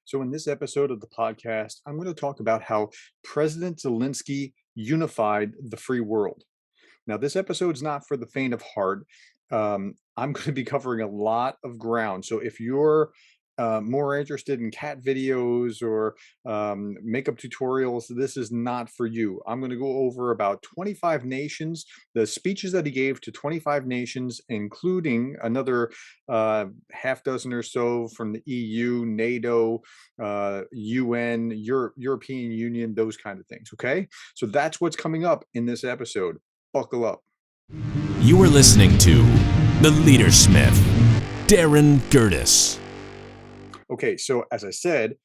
So, in this episode of the podcast, I'm going to talk about how President Zelenskyy unified the free world. Now, this episode's not for the faint of heart. I'm going to be covering a lot of ground. So, if you're more interested in cat videos or makeup tutorials, this is not for you. I'm going to go over about 25 nations, the speeches that he gave to 25 nations, including another half dozen or so from the EU, NATO, UN, European Union, those kind of things. Okay. So that's what's coming up in this episode. Buckle up. You are listening to The Leadersmith, Darren Gertis. Okay, so as I said,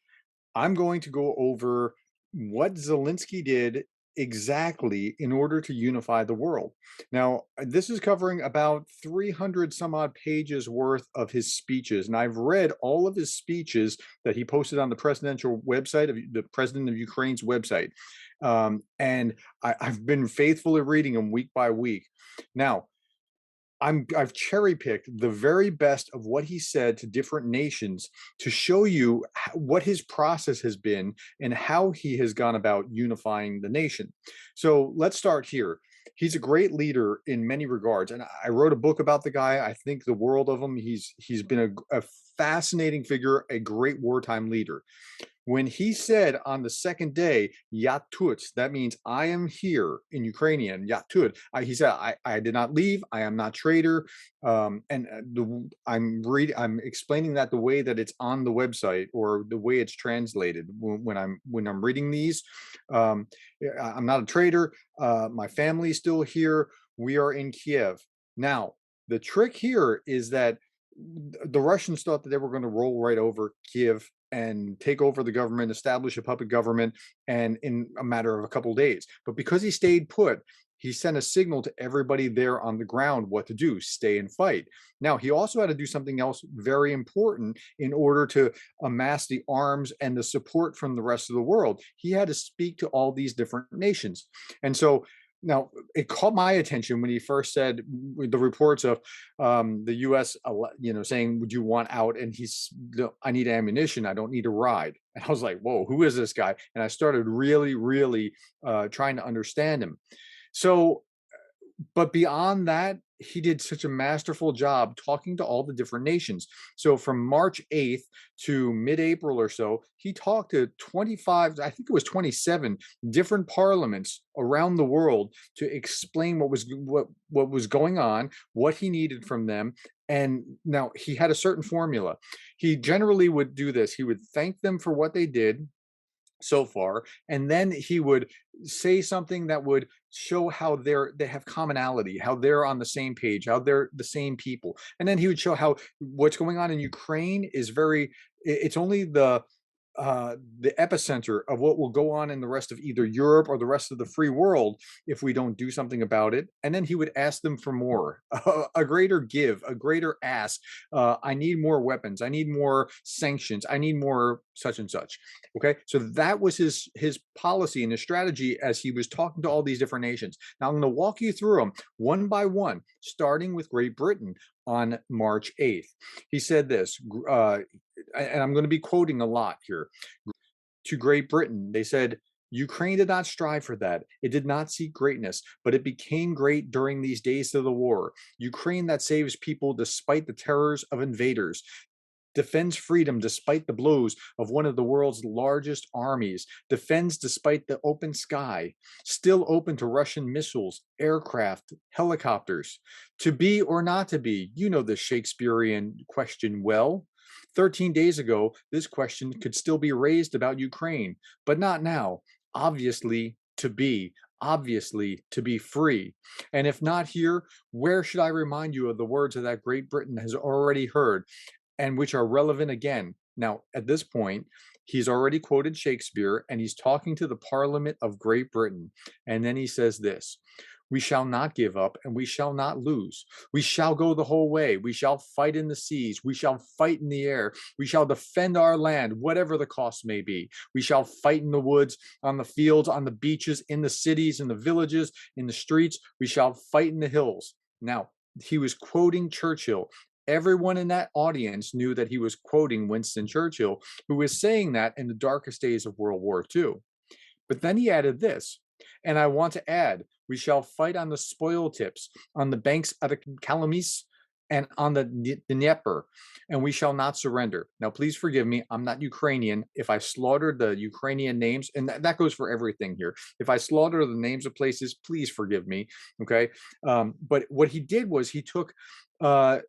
I'm going to go over what Zelenskyy did exactly in order to unify the world. Now, this is covering about 300 some odd pages worth of his speeches, and I've read all of his speeches that he posted on the presidential website of the president of Ukraine's website. And I've been faithfully reading them week by week. Now, I've cherry picked the very best of what he said to different nations to show you what his process has been and how he has gone about unifying the nation. So let's start here. He's a great leader in many regards, and I wrote a book about the guy. I think the world of him. He's been a fascinating figure, a great wartime leader. When he said on the second day, Yatut, that means I am here in Ukrainian, Yatut. He said, I did not leave. I am not traitor. I'm explaining that the way that it's on the website or the way it's translated when I'm reading these. I'm not a traitor. My family's still here. We are in Kiev. Now, the trick here is that the Russians thought that they were going to roll right over Kiev and take over the government, establish a puppet government, and in a matter of a couple of days. But because he stayed put, he sent a signal to everybody there on the ground what to do: stay and fight. Now, he also had to do something else very important in order to amass the arms and the support from the rest of the world. He had to speak to all these different nations. And so now, it caught my attention when he first said the reports of the U.S., saying, "Would you want out?" And I need ammunition. I don't need a ride. And I was like, "Whoa, who is this guy?" And I started really, really trying to understand him. So, but beyond that, he did such a masterful job talking to all the different nations. So from March 8th to mid-April or so, he talked to 25, I think it was 27 different parliaments around the world to explain what was going on, what he needed from them. And now he had a certain formula. He generally would do this. He would thank them for what they did so far, and then he would say something that would show how they have commonality, how they're on the same page, how they're the same people. And then he would show how what's going on in Ukraine is it's only the epicenter of what will go on in the rest of either Europe or the rest of the free world if we don't do something about it. And then he would ask them for more, a greater give, a greater ask. I need more weapons. I need more sanctions. I need more such and such. Okay, so that was his policy and his strategy as he was talking to all these different nations. Now I'm going to walk you through them one by one, starting with Great Britain on March 8th. He said this, and I'm going to be quoting a lot here. To Great Britain, they said, "Ukraine did not strive for that. It did not seek greatness, but it became great during these days of the war. Ukraine that saves people despite the terrors of invaders, defends freedom despite the blows of one of the world's largest armies, defends despite the open sky, still open to Russian missiles, aircraft, helicopters. To be or not to be, you know the Shakespearean question well. 13 days ago, this question could still be raised about Ukraine, but not now. Obviously, to be. Obviously, to be free. And if not here, where should I remind you of the words that Great Britain has already heard, and which are relevant again?" Now, at this point, he's already quoted Shakespeare, and he's talking to the Parliament of Great Britain. And then he says this: "We shall not give up, and we shall not lose. We shall go the whole way. We shall fight in the seas. We shall fight in the air. We shall defend our land, whatever the cost may be. We shall fight in the woods, on the fields, on the beaches, in the cities, in the villages, in the streets. We shall fight in the hills." Now, he was quoting Churchill, Everyone in that audience knew that he was quoting Winston Churchill, who was saying that in the darkest days of World War II. But then he added this, and I want to add, we shall fight on the spoil tips, on the banks of the Kalamis, and on the Dnieper, and we shall not surrender. Now, please forgive me. I'm not Ukrainian. If I slaughtered the Ukrainian names, and that goes for everything here. If I slaughter the names of places, please forgive me. Okay. But what he did was he took uh,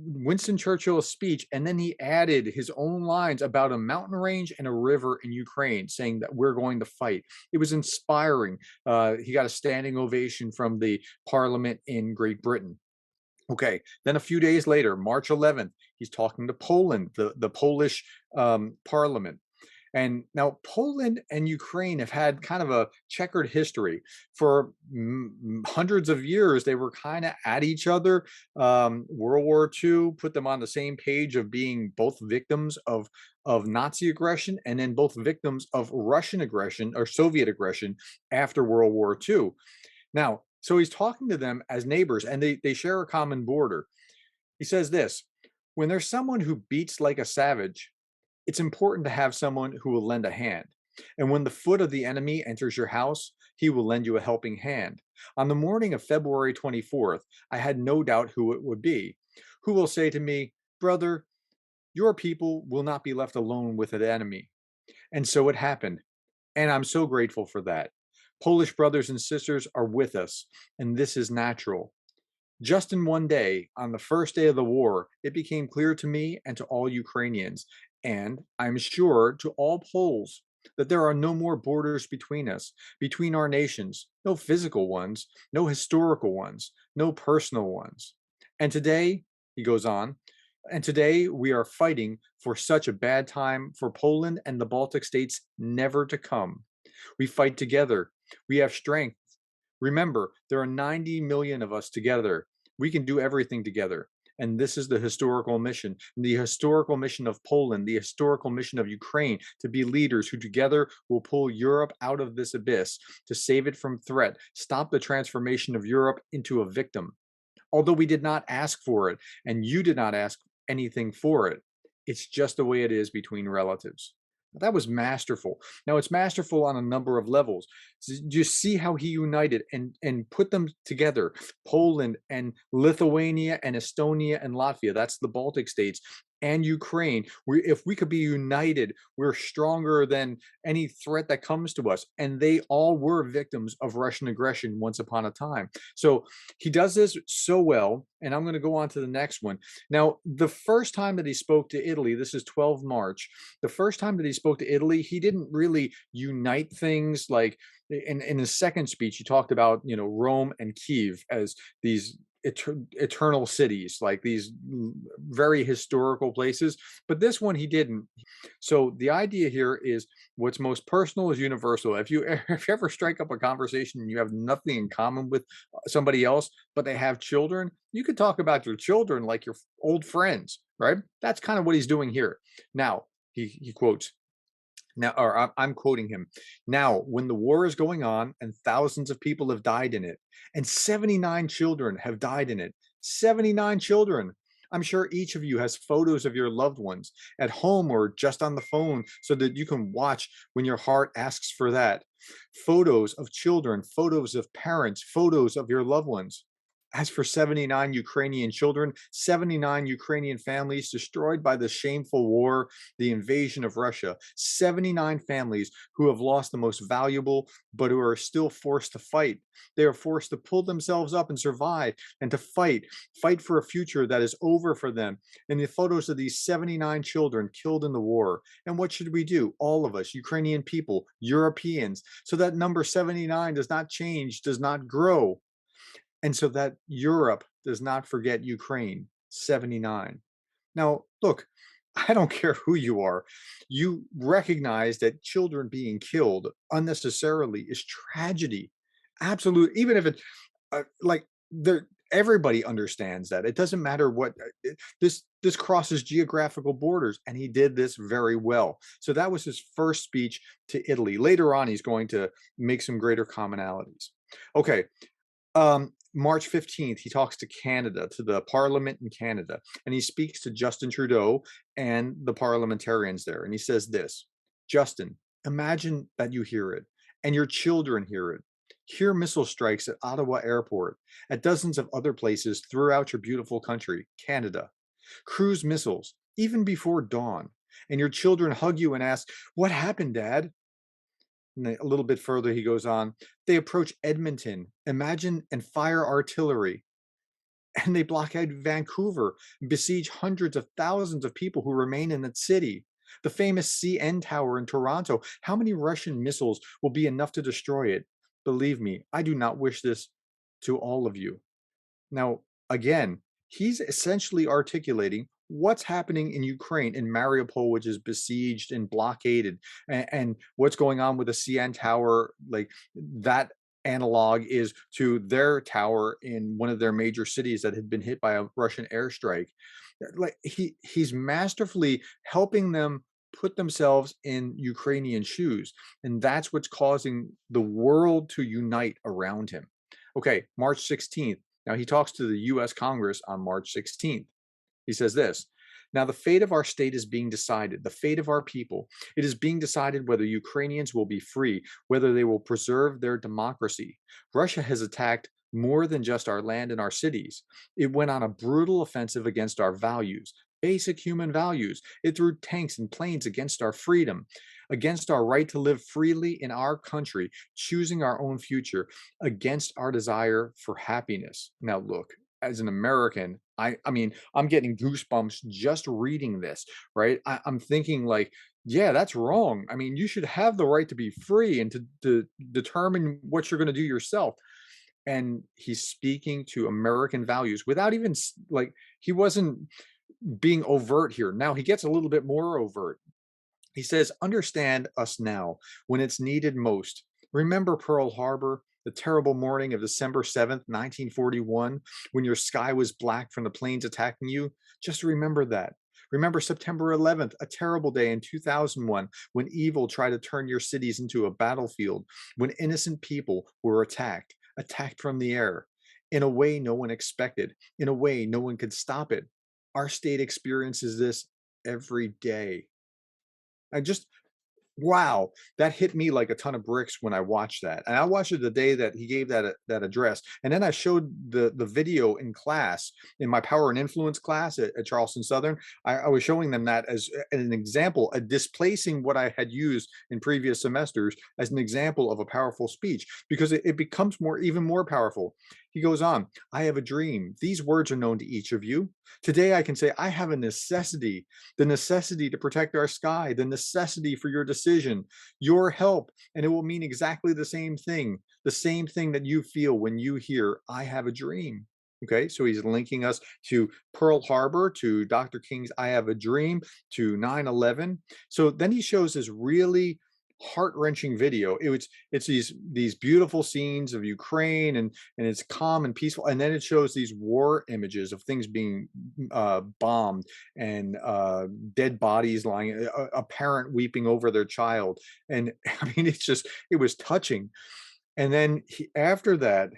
Winston Churchill's speech, and then he added his own lines about a mountain range and a river in Ukraine, saying that we're going to fight. It was inspiring. He got a standing ovation from the parliament in Great Britain. Okay, then a few days later, March 11th, he's talking to Poland, the Polish parliament. And now Poland and Ukraine have had kind of a checkered history. For hundreds of years, they were kind of at each other. World War II put them on the same page of being both victims of Nazi aggression and then both victims of Russian aggression or Soviet aggression after World War II. Now, so he's talking to them as neighbors, and they share a common border. He says this: when there's someone who beats like a savage, it's important to have someone who will lend a hand. And when the foot of the enemy enters your house, he will lend you a helping hand. On the morning of February 24th, I had no doubt who it would be. Who will say to me, brother, your people will not be left alone with an enemy. And so it happened. And I'm so grateful for that. Polish brothers and sisters are with us, and this is natural. Just in one day, on the first day of the war, it became clear to me and to all Ukrainians, and I'm sure to all Poles, that there are no more borders between us, between our nations, no physical ones, no historical ones, no personal ones. And today, he goes on, and today we are fighting for such a bad time for Poland and the Baltic states never to come. We fight together. We have strength. Remember, there are 90 million of us together. We can do everything together. And this is the historical mission, the historical mission of Poland, the historical mission of Ukraine, to be leaders who together will pull Europe out of this abyss, to save it from threat, stop the transformation of Europe into a victim. Although we did not ask for it, and you did not ask anything for it, it's just the way it is between relatives. That was masterful. Now, it's masterful on a number of levels. Do you see how he united and put them together? Poland and Lithuania and Estonia and Latvia, that's the Baltic states, and Ukraine. If we could be united, we're stronger than any threat that comes to us. And they all were victims of Russian aggression once upon a time. So he does this so well. And I'm going to go on to the next one. Now, the first time that he spoke to Italy, this is 12 March, the first time that he spoke to Italy, he didn't really unite things. Like in his second speech, he talked about, Rome and Kiev as these eternal cities, like these very historical places. But this one he didn't. So the idea here is what's most personal is universal. If you if you ever strike up a conversation and you have nothing in common with somebody else, but they have children, you could talk about your children like your old friends, right? That's kind of what he's doing here. Now, he quotes, now, or I'm quoting him. Now, when the war is going on and thousands of people have died in it, and 79 children have died in it, 79 children. I'm sure each of you has photos of your loved ones at home or just on the phone so that you can watch when your heart asks for that. Photos of children, photos of parents, photos of your loved ones. As for 79 Ukrainian children, 79 Ukrainian families destroyed by the shameful war, the invasion of Russia, 79 families who have lost the most valuable, but who are still forced to fight. They are forced to pull themselves up and survive and to fight for a future that is over for them. And the photos of these 79 children killed in the war. And what should we do? All of us, Ukrainian people, Europeans, so that number 79 does not change, does not grow. And so that Europe does not forget Ukraine, 79. Now, look, I don't care who you are. You recognize that children being killed unnecessarily is tragedy. Absolute, even if it, like, everybody understands that. It doesn't matter what, this crosses geographical borders, and he did this very well. So that was his first speech to Italy. Later on, he's going to make some greater commonalities. Okay. March 15th, he talks to Canada, to the parliament in Canada, and he speaks to Justin Trudeau and the parliamentarians there. And he says this: Justin, imagine that you hear it and your children hear it. Hear missile strikes at Ottawa Airport, at dozens of other places throughout your beautiful country, Canada. Cruise missiles, even before dawn. And your children hug you and ask, "What happened, Dad?" And a little bit further, he goes on, they approach Edmonton, imagine, and fire artillery. And they blockade Vancouver, besiege hundreds of thousands of people who remain in that city. The famous CN Tower in Toronto, how many Russian missiles will be enough to destroy it? Believe me, I do not wish this to all of you. Now, again, he's essentially articulating what's happening in Ukraine, in Mariupol, which is besieged and blockaded, and what's going on with the CN Tower. Like, that analog is to their tower in one of their major cities that had been hit by a Russian airstrike. Like, he's masterfully helping them put themselves in Ukrainian shoes, and that's what's causing the world to unite around him. Okay, March 16th. Now, he talks to the US Congress on March 16th. He says this: now, the fate of our state is being decided, the fate of our people. It is being decided whether Ukrainians will be free, whether they will preserve their democracy. Russia has attacked more than just our land and our cities. It went on a brutal offensive against our values, basic human values. It threw tanks and planes against our freedom, against our right to live freely in our country, choosing our own future, against our desire for happiness. Now, look, as an American, I mean, I'm getting goosebumps just reading this, right? I'm thinking, like, yeah, that's wrong. I mean, you should have the right to be free and to determine what you're going to do yourself. And he's speaking to American values without even like, he wasn't being overt here. Now he gets a little bit more overt. He says, understand us now when it's needed most. Remember Pearl Harbor, the terrible morning of December 7th, 1941, when your sky was black from the planes attacking you? Just remember that. Remember September 11th, a terrible day in 2001, when evil tried to turn your cities into a battlefield, when innocent people were attacked from the air, in a way no one expected, in a way no one could stop it. Our state experiences this every day. I just, wow, that hit me like a ton of bricks when I watched that. And I watched it the day that he gave that address. And then I showed the video in class, in my power and influence class at Charleston Southern. I was showing them that as an example, displacing what I had used in previous semesters as an example of a powerful speech, because it becomes even more powerful. He goes on, I have a dream. These words are known to each of you. Today I can say I have a necessity, the necessity to protect our sky, the necessity for your decision, your help, and it will mean exactly the same thing that you feel when you hear I have a dream. Okay, so he's linking us to Pearl Harbor, to Dr. King's I Have a Dream, to 9/11. So then he shows this really heart-wrenching video. It's these beautiful scenes of Ukraine, and it's calm and peaceful, and then it shows these war images of things being bombed, and dead bodies lying, a parent weeping over their child. And I mean, it was touching. And then after that,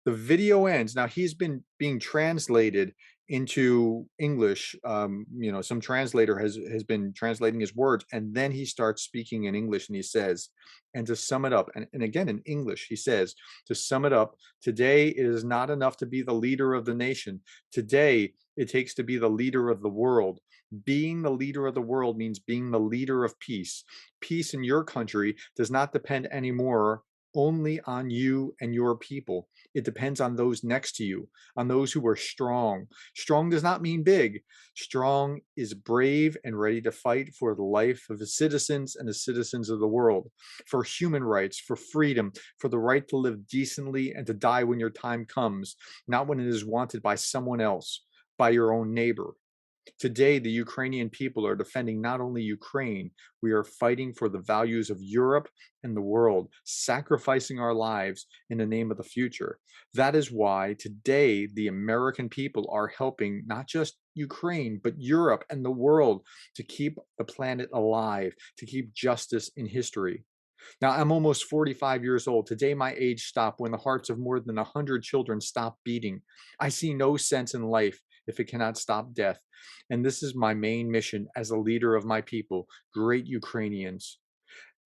the video ends. Now he's been being translated into English. Some translator has been translating his words, and then he starts speaking in English, and he says, and to sum it up, and again in English, he says, to sum it up, today it is not enough to be the leader of the nation. Today it takes to be the leader of the world. Being the leader of the world means being the leader of peace. Peace in your country does not depend anymore only on you and your people. It depends on those next to you, on those who are strong. Strong does not mean big. Strong is brave and ready to fight for the life of the citizens and the citizens of the world, for human rights, for freedom, for the right to live decently and to die when your time comes, not when it is wanted by someone else, by your own neighbor. Today, the Ukrainian people are defending not only Ukraine, we are fighting for the values of Europe and the world, sacrificing our lives in the name of the future. That is why today the American people are helping not just Ukraine, but Europe and the world to keep the planet alive, to keep justice in history. Now, I'm almost 45 years old. Today, my age stopped when the hearts of more than 100 children stopped beating. I see no sense in life if it cannot stop death. And this is my main mission as a leader of my people, great Ukrainians.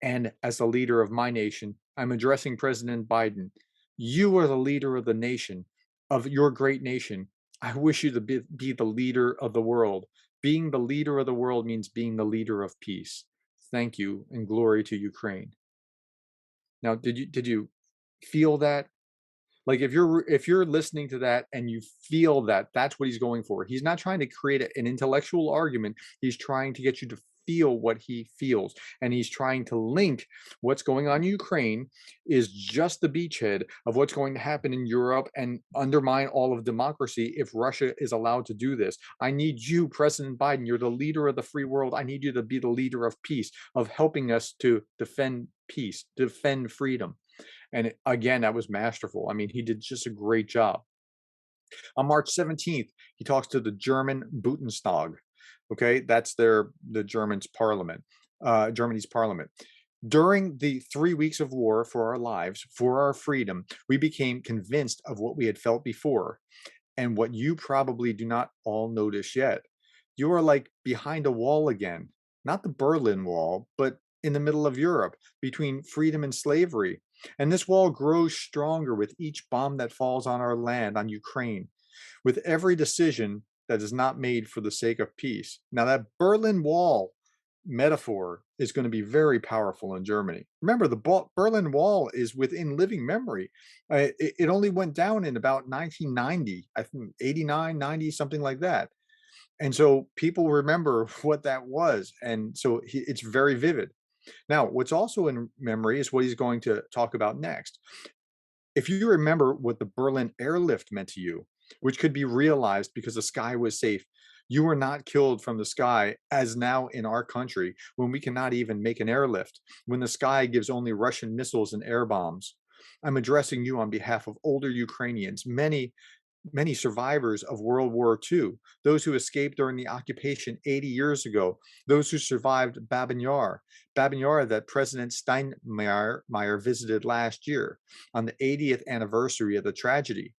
And as a leader of my nation, I'm addressing President Biden. You are the leader of the nation, of your great nation. I wish you to be the leader of the world. Being the leader of the world means being the leader of peace. Thank you and glory to Ukraine. Now, did you feel that? Like if you're listening to that and you feel that that's what he's going for. He's not trying to create an intellectual argument. He's trying to get you to feel what he feels. And he's trying to link what's going on in Ukraine is just the beachhead of what's going to happen in Europe and undermine all of democracy if Russia is allowed to do this. I need you, President Biden. You're the leader of the free world. I need you to be the leader of peace, of helping us to defend peace, defend freedom. And again, that was masterful. I mean, he did just a great job. On March 17th, he talks to the German Bundestag. Okay, that's the Germans' parliament, Germany's parliament. During the 3 weeks of war for our lives, for our freedom, we became convinced of what we had felt before, and what you probably do not all notice yet. You are like behind a wall again, not the Berlin Wall, but in the middle of Europe, between freedom and slavery. And this wall grows stronger with each bomb that falls on our land, on Ukraine, with every decision that is not made for the sake of peace. Now, that Berlin Wall metaphor is going to be very powerful in Germany. Remember, the Berlin Wall is within living memory. It only went down in about 1990, I think 89, 90, something like that. And so people remember what that was. And so it's very vivid. Now, what's also in memory is what he's going to talk about next. If you remember what the Berlin airlift meant to you, which could be realized because the sky was safe, you were not killed from the sky, as now in our country, when we cannot even make an airlift, when the sky gives only Russian missiles and air bombs. I'm addressing you on behalf of older Ukrainians, many survivors of World War II, those who escaped during the occupation 80 years ago, those who survived Babin Yar that President Steinmeier visited last year on the 80th anniversary of the tragedy.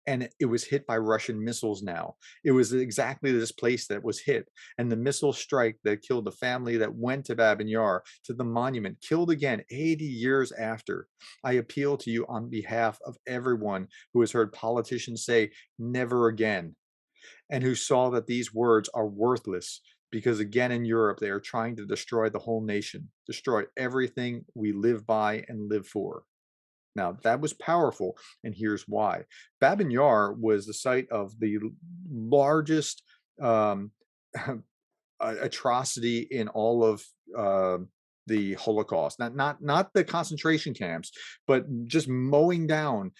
And it was hit by Russian missiles now. It was exactly this place that was hit. And the missile strike that killed the family that went to Babin Yar, to the monument, killed again 80 years after. I appeal to you on behalf of everyone who has heard politicians say, never again, and who saw that these words are worthless because again in Europe, they are trying to destroy the whole nation, destroy everything we live by and live for. Now, that was powerful, and here's why. Babin Yar was the site of the largest atrocity in all of the Holocaust. Not the concentration camps, but just mowing down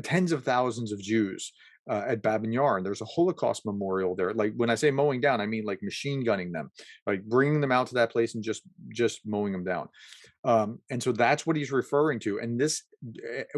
tens of thousands of Jews at Babin Yar. And there's a Holocaust memorial there. Like when I say mowing down, I mean like machine gunning them, like bringing them out to that place and just mowing them down. And so that's what he's referring to. And this,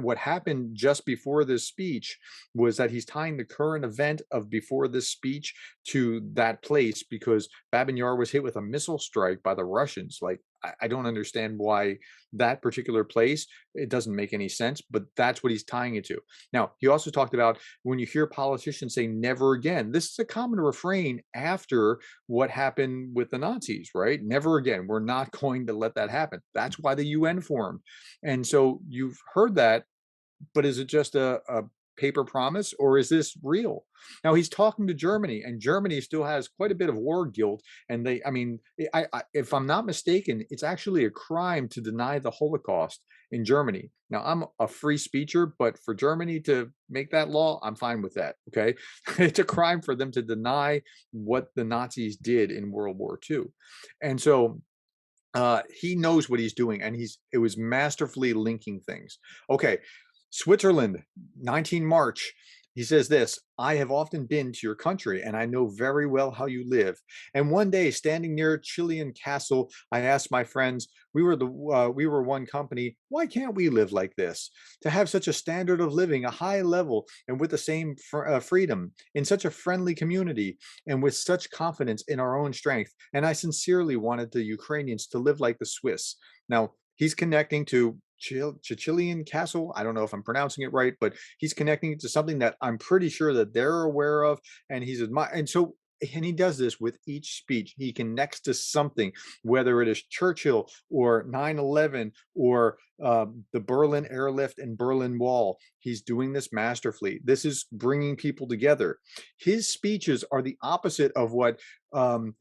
what happened just before this speech was that he's tying the current event of before this speech to that place because Babin Yar was hit with a missile strike by the Russians. Like, I don't understand why that particular place, it doesn't make any sense, but that's what he's tying it to. Now, he also talked about when you hear politicians say never again, this is a common refrain after what happened with the Nazis, right? Never again. We're not going to let that happen. That's why the UN formed. And so you've heard that, but is it just a paper promise or is this real? Now he's talking to Germany, and Germany still has quite a bit of war guilt. And they, I mean, if I'm not mistaken, it's actually a crime to deny the Holocaust in Germany. Now I'm a free speecher, but for Germany to make that law, I'm fine with that. Okay. It's a crime for them to deny what the Nazis did in World War II. And so he knows what he's doing, and it was masterfully linking things. Okay, Switzerland, 19 March. He says this: I have often been to your country and I know very well how you live. And one day, standing near Chilean Castle, I asked my friends, we were one company, why can't we live like this? To have such a standard of living, a high level, and with the same freedom, in such a friendly community, and with such confidence in our own strength. And I sincerely wanted the Ukrainians to live like the Swiss. Now, he's connecting to Chichilian Castle. I don't know if I'm pronouncing it right, but he's connecting it to something that I'm pretty sure that they're aware of, and and he does this with each speech. He connects to something, whether it is Churchill or 9/11 or the Berlin airlift and Berlin Wall. He's doing this masterfully. This is bringing people together. His speeches are the opposite of what um,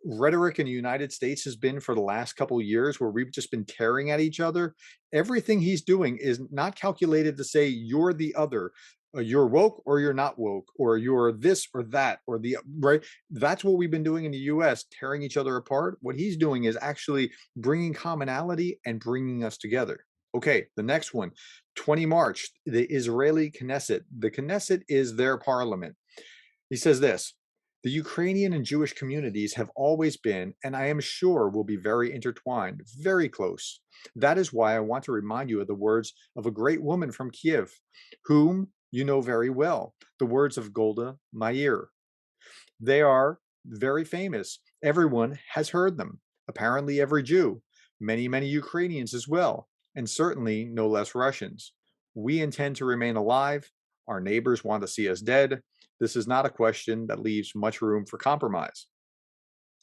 rhetoric in the United States has been for the last couple of years, where we've just been tearing at each other. Everything he's doing is not calculated to say you're the other, you're woke or you're not woke, or you're this or that, or the right. That's what we've been doing in the US, tearing each other apart. What he's doing is actually bringing commonality and bringing us together. Okay, the next one, 20 March, the Israeli Knesset. The Knesset is their parliament. He says this: the Ukrainian and Jewish communities have always been, and I am sure will be, very intertwined, very close. That is why I want to remind you of the words of a great woman from Kiev, whom you know very well, the words of Golda Meir. They are very famous. Everyone has heard them. Apparently, every Jew, many, many Ukrainians as well, and certainly no less Russians. We intend to remain alive. Our neighbors want to see us dead. This is not a question that leaves much room for compromise.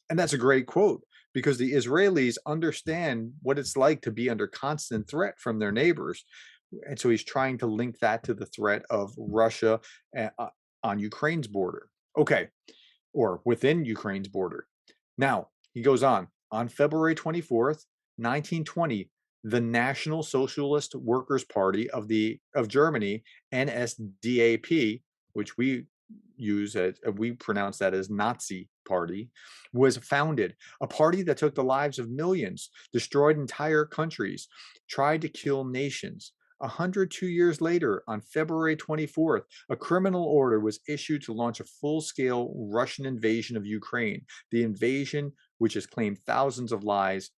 And that's a great quote, because the Israelis understand what it's like to be under constant threat from their neighbors. And so he's trying to link that to the threat of Russia on Ukraine's border. Okay, or within Ukraine's border. Now, he goes on February 24th, 1920, the National Socialist Workers' Party of Germany, NSDAP, which we pronounce that as Nazi party, was founded. A party that took the lives of millions, destroyed entire countries, tried to kill nations. 102 years later, on February 24th, a criminal order was issued to launch a full-scale Russian invasion of Ukraine. The invasion, which has claimed thousands of lives,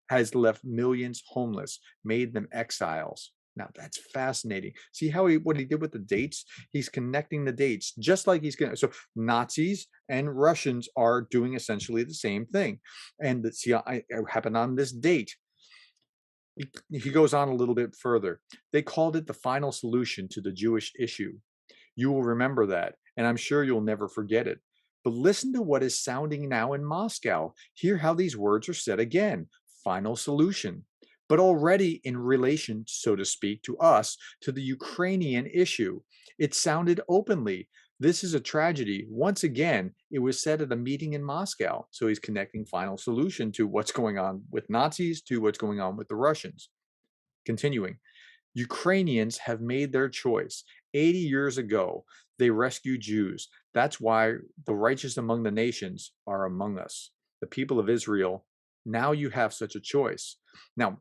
has left millions homeless, made them exiles. Now that's fascinating. See what he did with the dates? He's connecting the dates, just like he's going to. So Nazis and Russians are doing essentially the same thing. And it happened on this date. He goes on a little bit further. They called it the final solution to the Jewish issue. You will remember that, and I'm sure you'll never forget it. But listen to what is sounding now in Moscow. Hear how these words are said again: final solution. But already in relation, so to speak, to us, to the Ukrainian issue. It sounded openly. This is a tragedy. Once again, it was said at a meeting in Moscow. So he's connecting final solution to what's going on with Nazis to what's going on with the Russians. Continuing, Ukrainians have made their choice. 80 years ago, they rescued Jews. That's why the righteous among the nations are among us. The people of Israel, now you have such a choice. Now,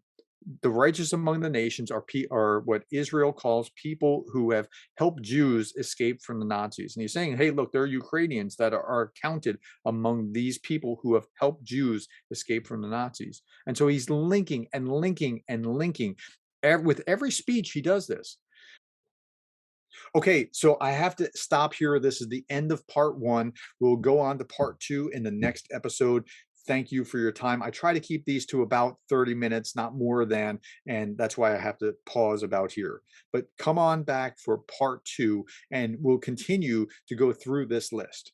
the righteous among the nations are what Israel calls people who have helped Jews escape from the Nazis. And he's saying, hey, look, there are Ukrainians that are counted among these people who have helped Jews escape from the Nazis. And so he's linking and linking and linking. With every speech, he does this. Okay, so I have to stop here. This is the end of part one. We'll go on to part two in the next episode. Thank you for your time. I try to keep these to about 30 minutes, not more than, and that's why I have to pause about here. But come on back for part two, and we'll continue to go through this list.